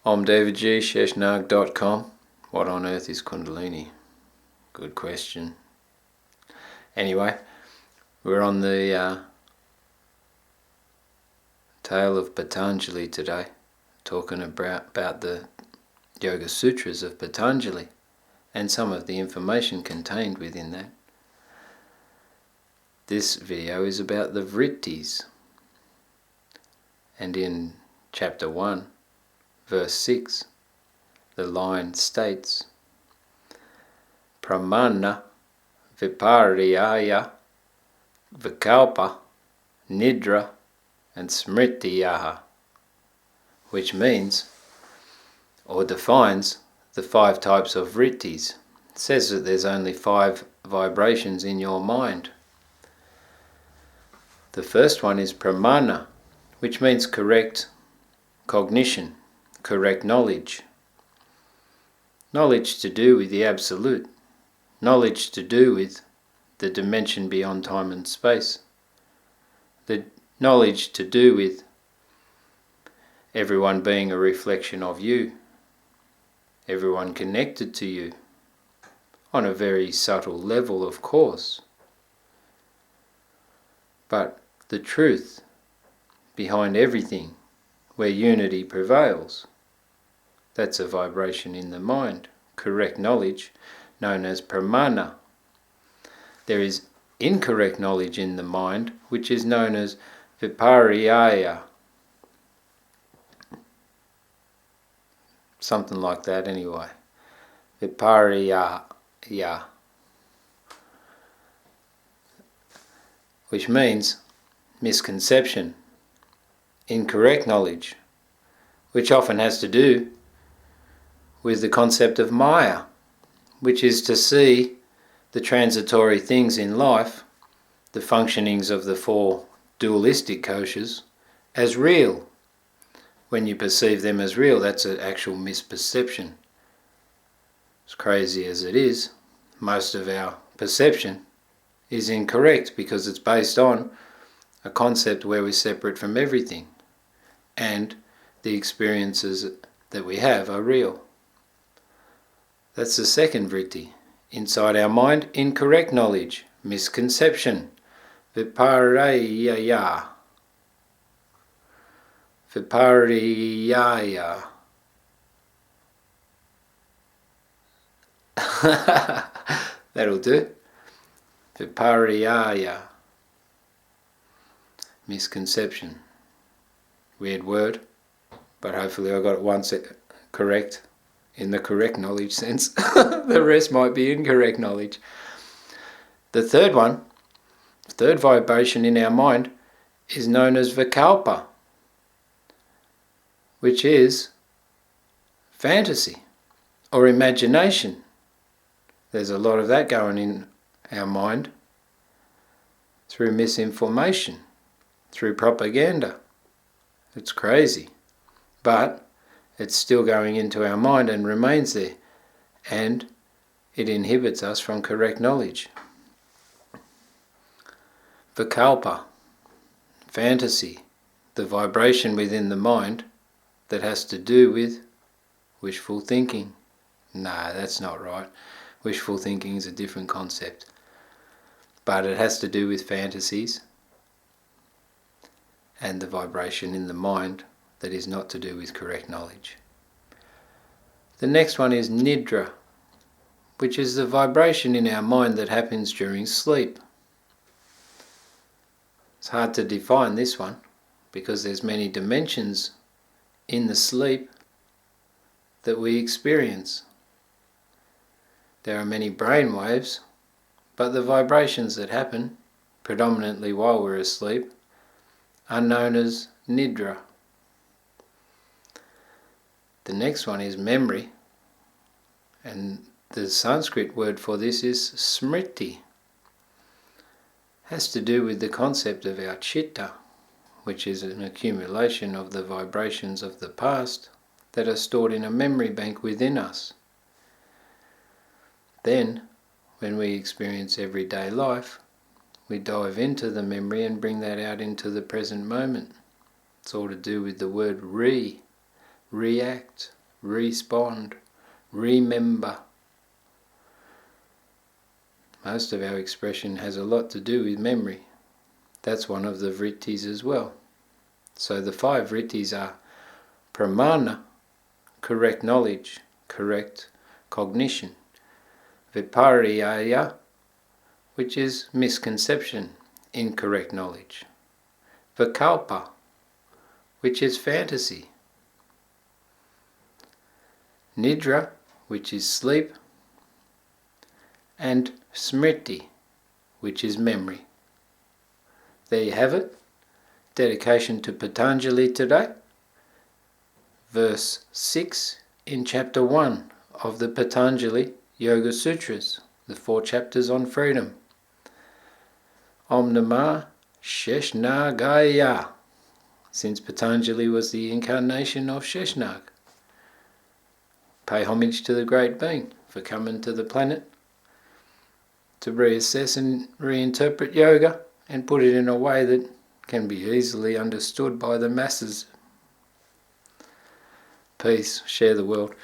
I'm davidg.com. What on earth is Kundalini? Good question. Anyway, we're on the tale of Patanjali today, talking about the Yoga Sutras of Patanjali and some of the information contained within that. This video is about the Vrittis, and in chapter 1, verse 6, the line states, Pramana Viparyaya Vikalpa Nidra and Smritiyaha, which means, or defines, the 5 types of Vrittis. It says that there's only 5 vibrations in your mind. The first one is Pramana, which means correct cognition, correct knowledge. Knowledge to do with the absolute. Knowledge to do with the dimension beyond time and space. The knowledge to do with everyone being a reflection of you. Everyone connected to you. On a very subtle level, of course. But the truth behind everything, where unity prevails, that's a vibration in the mind, correct knowledge, known as pramana. There is incorrect knowledge in the mind, which is known as viparyaya. Something like that anyway. Viparyaya. Which means misconception, incorrect knowledge, which often has to do with the concept of Maya, which is to see the transitory things in life, the functionings of the 4 dualistic koshas, as real. When you perceive them as real, that's an actual misperception. As crazy as it is, most of our perception is incorrect because it's based on a concept where we're separate from everything and the experiences that we have are real. That's the second vritti. Inside our mind, incorrect knowledge, misconception, viparyaya. Viparyaya. That'll do. Viparyaya. Misconception. Weird word, but hopefully I got it once correct, in the correct knowledge sense. The rest might be incorrect knowledge. The third one, third vibration in our mind, is known as vikalpa, which is fantasy or imagination. There's a lot of that going in our mind through misinformation, through propaganda. It's crazy, but it's still going into our mind and remains there, and it inhibits us from correct knowledge. Vikalpa, fantasy, the vibration within the mind that has to do with wishful thinking. No, that's not right. Wishful thinking is a different concept. But it has to do with fantasies and the vibration in the mind that is not to do with correct knowledge. The next one is nidra, which is the vibration in our mind that happens during sleep. It's hard to define this one because there's many dimensions in the sleep that we experience. There are many brain waves, but the vibrations that happen predominantly while we're asleep are known as nidra. The next one is memory, and the Sanskrit word for this is smriti. Has to do with the concept of our chitta, which is an accumulation of the vibrations of the past that are stored in a memory bank within us. Then, when we experience everyday life, we dive into the memory and bring that out into the present moment. It's all to do with the word re, react, respond, remember. Most of our expression has a lot to do with memory. That's one of the Vrittis as well. So the 5 Vrittis are pramana, correct knowledge, correct cognition; vipariyaya, which is misconception, incorrect knowledge; vikalpa, which is fantasy; nidra, which is sleep; and smriti, which is memory. There you have it. Dedication to Patanjali today. Verse 6 in chapter 1 of the Patanjali Yoga Sutras, the 4 chapters on freedom. Om Namah Sheshnagaya, since Patanjali was the incarnation of Sheshnag. Pay homage to the great being for coming to the planet to reassess and reinterpret yoga and put it in a way that can be easily understood by the masses. Peace. Share the world.